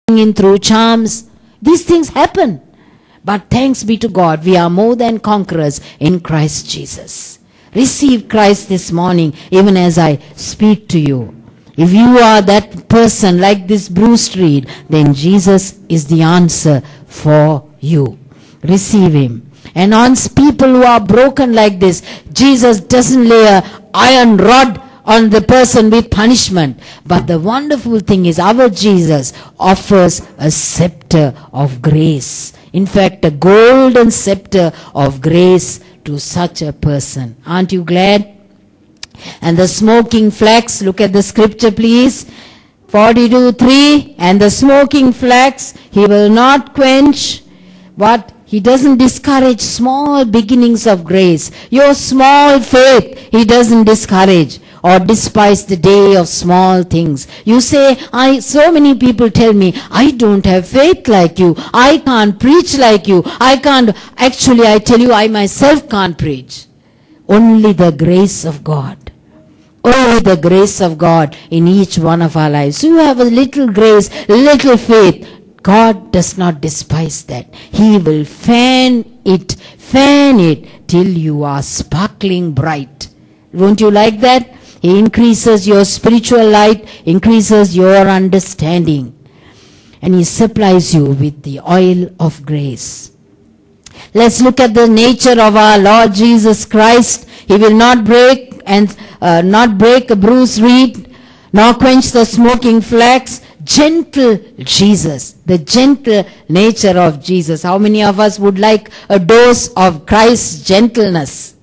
in through charms. These things happen. But thanks be to God, we are more than conquerors in Christ Jesus. Receive Christ this morning, even as I speak to you. If you are that person like this Bruce Reed, then Jesus is the answer for you. Receive Him. And on people who are broken like this, Jesus doesn't lay an iron rod on the person with punishment. But the wonderful thing is our Jesus offers a scepter of grace. In fact, a golden scepter of grace to such a person. Aren't you glad? And the smoking flax, look at the scripture please. 42:3, and the smoking flax He will not quench. What? He doesn't discourage small beginnings of grace. Your small faith He doesn't discourage or despise the day of small things. You say, so many people tell me, I don't have faith like you. I can't preach like you. I can't. Actually, I tell you, I myself can't preach. Only the grace of God. Only the grace of God in each one of our lives. You have a little grace, little faith. God does not despise that. He will fan it till you are sparkling bright. Won't you like that? He increases your spiritual light, increases your understanding. And He supplies you with the oil of grace. Let's look at the nature of our Lord Jesus Christ. He will not break a bruised reed, nor quench the smoking flax. Gentle Jesus, the gentle nature of Jesus. How many of us would like a dose of Christ's gentleness?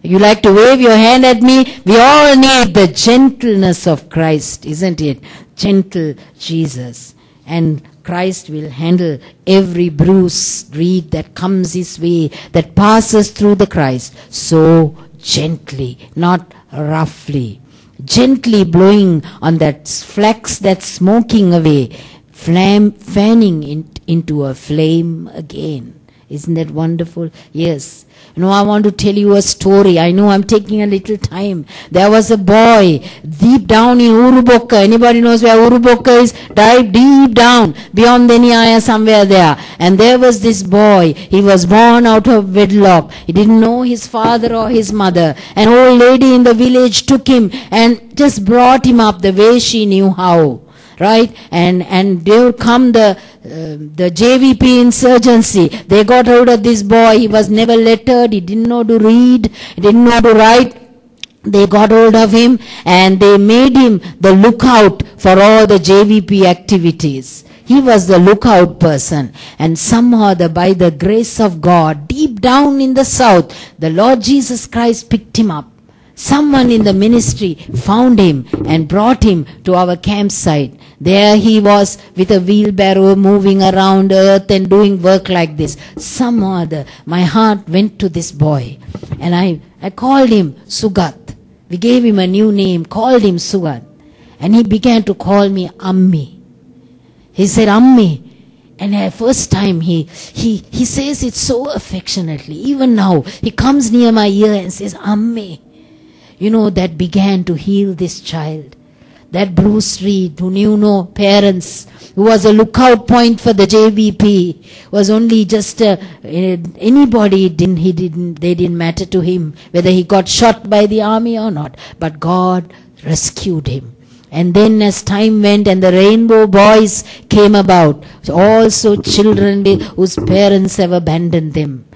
You like to wave your hand at me? We all need the gentleness of Christ, isn't it? Gentle Jesus. And Christ will handle every bruised reed that comes His way, that passes through the Christ, so gently, not roughly. Gently blowing on that flax that's smoking away, fanning into a flame again. Isn't that wonderful? Yes. You know, I want to tell you a story. I know I'm taking a little time. There was a boy deep down in Urubokka. Anybody knows where Urubokka is? Dive deep down beyond Deniaya, somewhere there. And there was this boy. He was born out of wedlock. He didn't know his father or his mother. An old lady in the village took him and just brought him up the way she knew how. Right? And there would come the JVP insurgency. They got hold of this boy. He was never lettered. He didn't know to read. He didn't know to write. They got hold of him and they made him the lookout for all the JVP activities. He was the lookout person. And somehow by the grace of God, deep down in the south, the Lord Jesus Christ picked him up. Someone in the ministry found him and brought him to our campsite. There he was with a wheelbarrow moving around earth and doing work like this. Somehow or other, my heart went to this boy. And I called him Sugat. We gave him a new name, called him Sugat. And he began to call me Ammi. He said, Ammi. And the first time he says it so affectionately. Even now, he comes near my ear and says, Ammi. You know, that began to heal this child. That Bruce Reed, who knew no parents, who was a lookout point for the JVP, was only just anybody. They didn't matter to him whether he got shot by the army or not. But God rescued him. And then as time went and the Rainbow Boys came about, also children whose parents have abandoned them.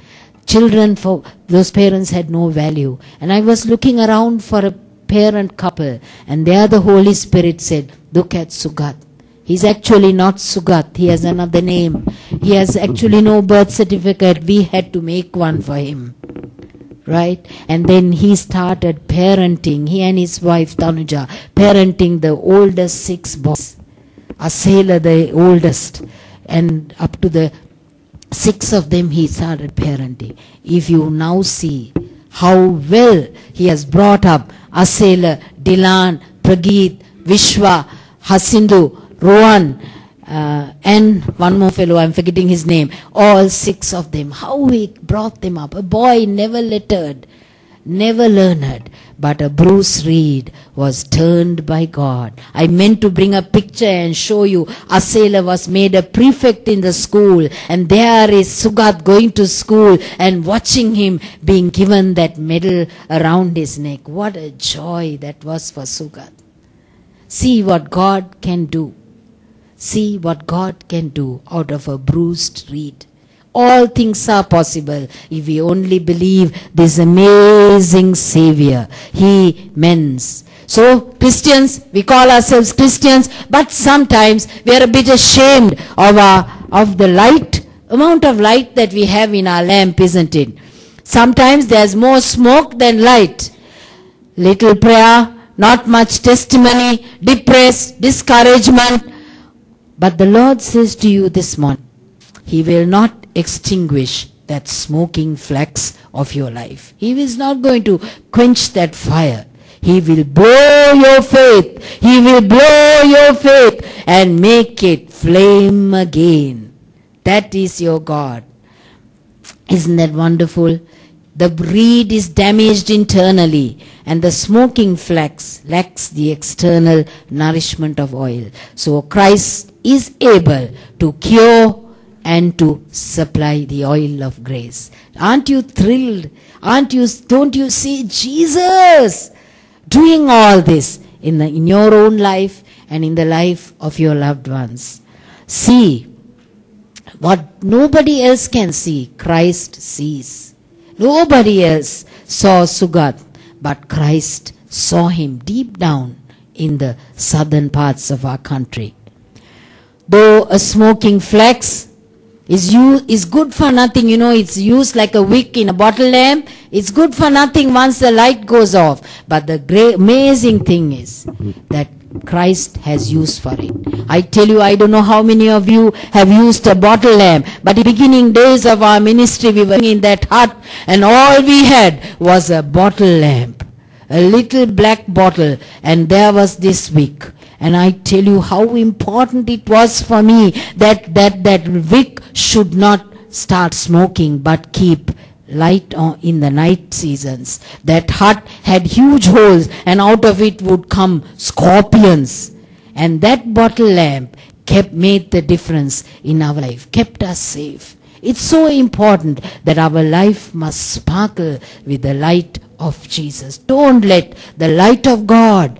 Children, for those parents had no value. And I was looking around for a parent couple, and there the Holy Spirit said, look at Sugat. He's actually not Sugat. He has another name. He has actually no birth certificate. We had to make one for him. Right? And then he started parenting, he and his wife Tanuja, parenting the oldest 6 boys. Asela, the oldest. And up to the 6 of them he started parenting. If you now see how well he has brought up Asela, Dilan, Prageet, Vishwa, Hasindu, Rohan, and one more fellow, I'm forgetting his name. All 6 of them. How he brought them up. A boy never lettered. never learned, but a Bruce Reed was turned by God. I meant to bring a picture and show you. Asela was made a prefect in the school, and there is Sugat going to school and watching him being given that medal around his neck. What a joy that was for Sugat. See what God can do. See what God can do out of a bruised reed. All things are possible if we only believe this amazing Savior. He mends. So Christians, we call ourselves Christians, but sometimes we are a bit ashamed of the light, amount of light that we have in our lamp, isn't it? Sometimes there's more smoke than light. Little prayer, not much testimony, depressed, discouragement. But the Lord says to you this morning, He will not extinguish that smoking flax of your life. He is not going to quench that fire. He will blow your faith. He will blow your faith and make it flame again. That is your God. Isn't that wonderful? The reed is damaged internally, and the smoking flax lacks the external nourishment of oil. So Christ is able to cure and to supply the oil of grace. Aren't you thrilled? Don't you see Jesus doing all this in your own life and in the life of your loved ones? See what nobody else can see, Christ sees. Nobody else saw Sugat, but Christ saw him deep down in the southern parts of our country. Though a smoking flax is good for nothing, it's used like a wick in a bottle lamp. It's good for nothing once the light goes off. But the great amazing thing is that Christ has use for it. I tell you, I don't know how many of you have used a bottle lamp, but in the beginning days of our ministry, we were in that hut, and all we had was a bottle lamp, a little black bottle, and there was this wick. And I tell you how important it was for me that wick should not start smoking but keep light on in the night seasons. That hut had huge holes, and out of it would come scorpions. And that bottle lamp made the difference in our life, kept us safe. It's so important that our life must sparkle with the light of Jesus. Don't let the light of God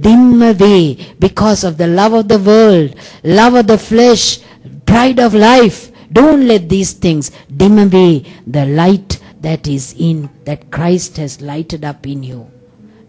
dim away because of the love of the world, love of the flesh, pride of life. Don't let these things dim away the light that Christ has lighted up in you.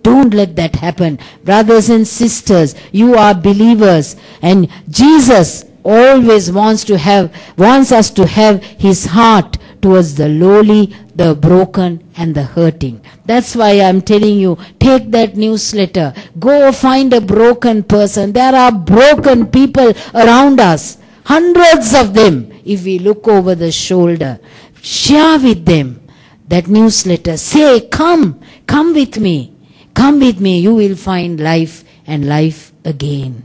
Don't let that happen. Brothers and sisters, you are believers, and Jesus always wants us to have his heart towards the lowly, the broken, and the hurting. That's why I'm telling you, take that newsletter. Go find a broken person. There are broken people around us. Hundreds of them. If we look over the shoulder, share with them that newsletter. Say, come with me. Come with me. You will find life and life again.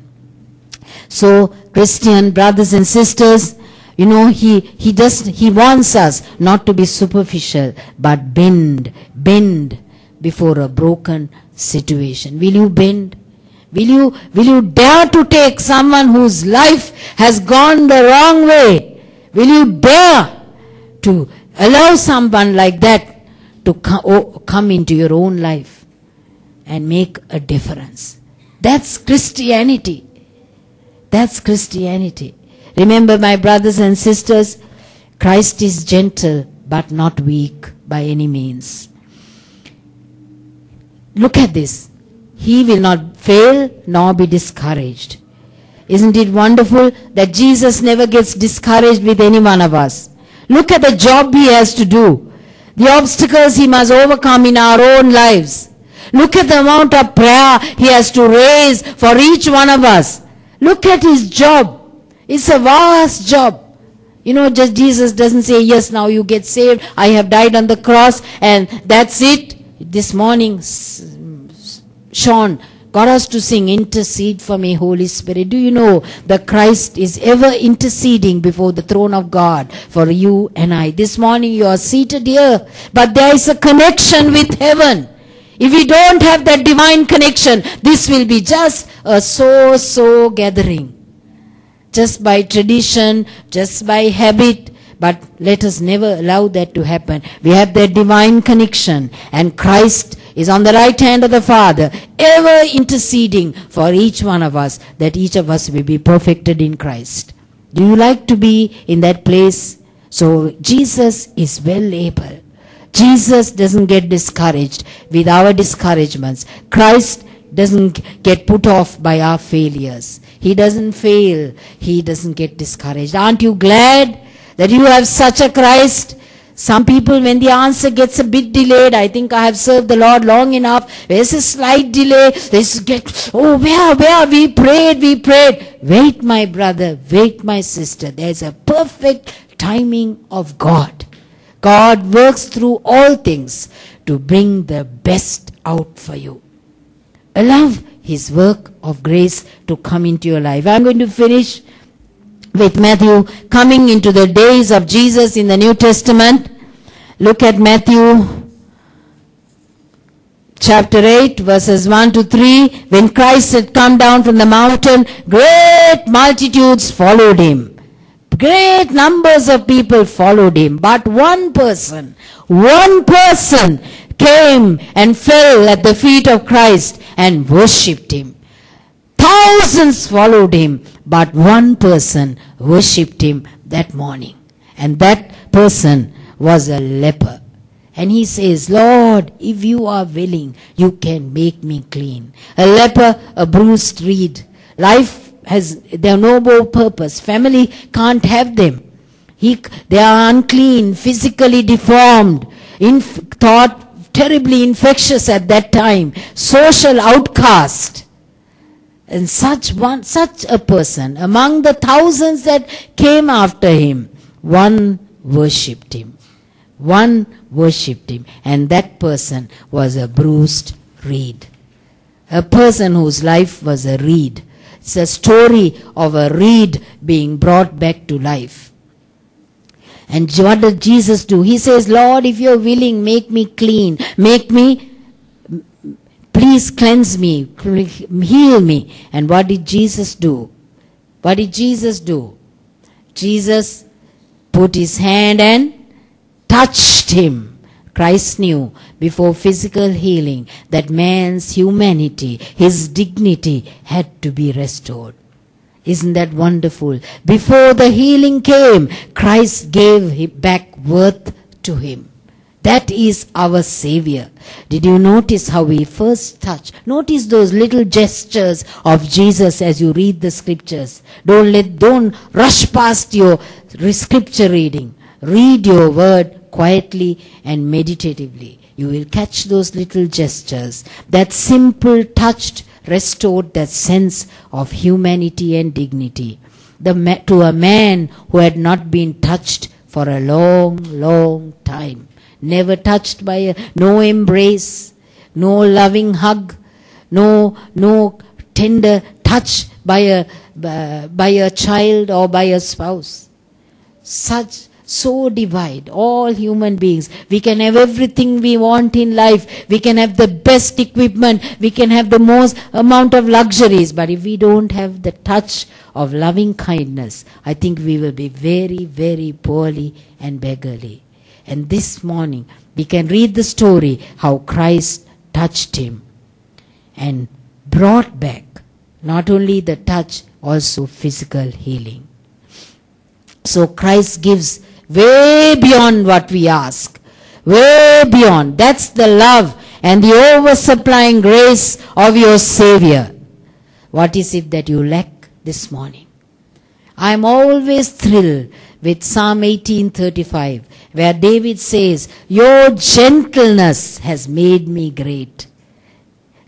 So, Christian brothers and sisters, he wants us not to be superficial, but bend before a broken situation. Will you bend? Will you dare to take someone whose life has gone the wrong way? Will you dare to allow someone like that to come into your own life and make a difference? That's Christianity. That's Christianity. Remember, my brothers and sisters, Christ is gentle but not weak by any means. Look at this. He will not fail nor be discouraged. Isn't it wonderful that Jesus never gets discouraged with any one of us? Look at the job he has to do, the obstacles he must overcome in our own lives. Look at the amount of prayer he has to raise for each one of us. Look at his job. It's a vast job. Just Jesus doesn't say, yes, now you get saved. I have died on the cross and that's it. This morning, Sean got us to sing, intercede for me, Holy Spirit. Do you know that Christ is ever interceding before the throne of God for you and I? This morning you are seated here, but there is a connection with heaven. If we don't have that divine connection, this will be just a so-so gathering. Just by tradition, just by habit. But let us never allow that to happen. We have that divine connection, and Christ is on the right hand of the Father, ever interceding for each one of us, that each of us will be perfected in Christ. Do you like to be in that place? So Jesus is well able. Jesus doesn't get discouraged with our discouragements. Christ doesn't get put off by our failures. He doesn't fail. He doesn't get discouraged. Aren't you glad that you have such a Christ? Some people, when the answer gets a bit delayed, I think I have served the Lord long enough, there's a slight delay, where we prayed. Wait, my brother, wait, my sister. There's a perfect timing of God. God works through all things to bring the best out for you. Allow His work of grace to come into your life. I'm going to finish with Matthew, coming into the days of Jesus in the New Testament. Look at Matthew chapter 8, verses 1 to 3. When Christ had come down from the mountain, great multitudes followed Him. Great numbers of people followed Him. But one person came and fell at the feet of Christ and worshipped Him. Thousands followed Him, but one person worshipped Him that morning. And that person was a leper. And he says, Lord, if you are willing, you can make me clean. A leper, a bruised reed. Life they have no more purpose. Family can't have them. They are unclean, physically deformed, thought terribly infectious at that time, social outcast. And such a person, among the thousands that came after him, one worshipped him. One worshipped him. And that person was a bruised reed. A person whose life was a reed. It's a story of a reed being brought back to life. And what did Jesus do? He says, Lord, if you're willing, make me clean. Please cleanse me. Heal me. And what did Jesus do? What did Jesus do? Jesus put His hand and touched him. Christ knew before physical healing that man's humanity, his dignity had to be restored. Isn't that wonderful? Before the healing came, Christ gave back worth to him. That is our Savior. Did you notice how we first touch? Notice those little gestures of Jesus as you read the scriptures. Don't rush past your scripture reading. Read your word quietly and meditatively. You will catch those little gestures. That simple touch restored that sense of humanity and dignity. To a man who had not been touched for a long, long time. Never touched by no embrace, no loving hug, no tender touch by a child or by a spouse. So divide all human beings. We can have everything we want in life. We can have the best equipment. We can have the most amount of luxuries. But if we don't have the touch of loving kindness, I think we will be very, very poorly and beggarly. And this morning, we can read the story how Christ touched him and brought back not only the touch, also physical healing. So Christ gives way beyond what we ask. Way beyond. That's the love and the oversupplying grace of your Savior. What is it that you lack this morning? I am always thrilled with Psalm 18:35, where David says, your gentleness has made me great.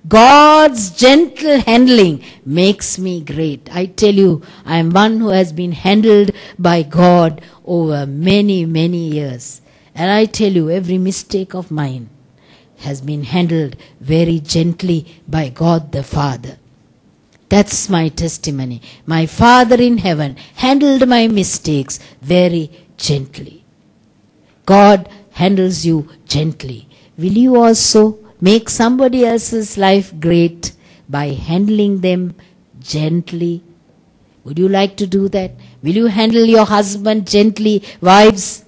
God's gentle handling makes me great. I tell you, I am one who has been handled by God over many, many years. And I tell you, every mistake of mine, has been handled very gently by God the Father. That's my testimony. My Father in heaven handled my mistakes very gently. God handles you gently. Will you also make somebody else's life great by handling them gently? Would you like to do that? Will you handle your husband gently, wives?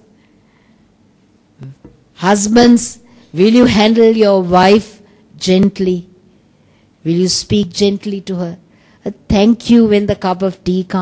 Husbands, will you handle your wife gently? Will you speak gently to her? Thank you when the cup of tea comes.